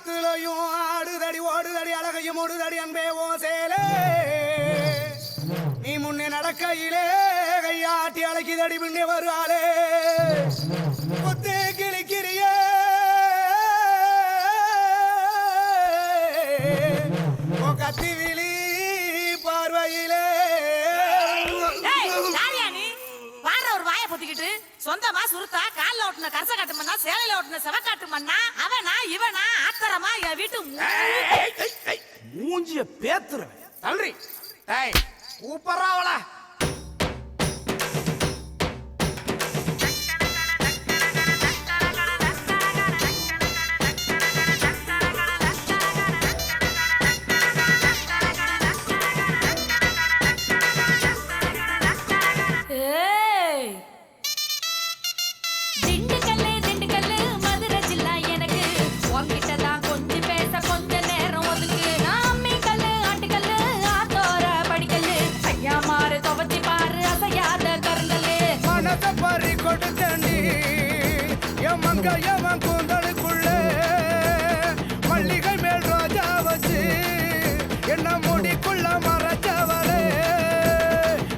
ஆத்துலையும் ஆடுதடி ஓடுதடி அழகையும் ஓடுதடி அன்பே ஓ சேலே நீ முன்னே நடக்கையிலே கையாட்டி அழைக்குதடி முன்னே வருவாளே கொத்தே கிளிக்கிறியே கத்தி விழி பார்வையிலே ஒரு வாயை பொத்திக்கிட்டு சொந்தமா சுருத்தா கால்ல ஓட்டுன கரச காட்டு மண்ணா சேலையில ஓட்டுன செவக்காட்டு மண்ணா அவனா இவனா ஆத்தரமா என் வீட்டு மூஞ்சிய பேத்துறேன் தள்ளுறி கூப்பறாவள பறி கொடுத்தண்டி என் மங்கையவன் கூந்தலுக்குள்ளே மல்லிகை மேல் ரோஜா வச்சு என்ன முடிக்குள்ள மறைச்சவளே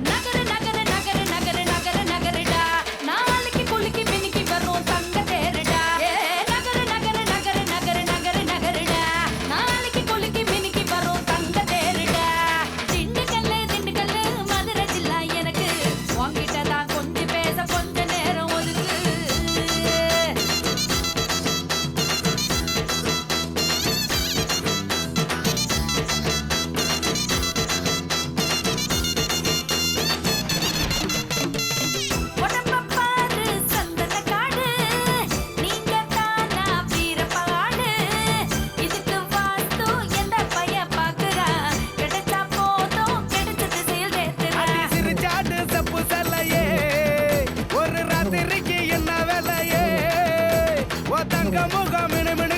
நகரு நகரு நகரு நகரு நகரு நகருடா நாளைக்கு குளிக்கு மினிக்கு வரும் தங்க தேருடா நகரு நகரு நகரு நகரு நகரு நகருடா நாளைக்கு குளிக்கு மினிக்கு வரும் தங்க தேருடா திண்டுக்கல்லு மதுரை ஜில்லா எனக்கு வாங்கிட்டதான் கொஞ்சம் பேச கொஞ்ச நேரம் ஒதுக்கு உடம்ப பாரு சந்தன காடு நீங்க தானா வீரப்பாடு இதுக்கு வாஸ்து எந்த பைய பாக்குறா கிடைச்சா போதும் கிடைச்சது செயல் தேத்துறா சிரிச்சாட்டு சப்பு செல்லையே ஒரு ராத்திரிக்கு என்ன வேலையே ஓ தங்க முகம் மினு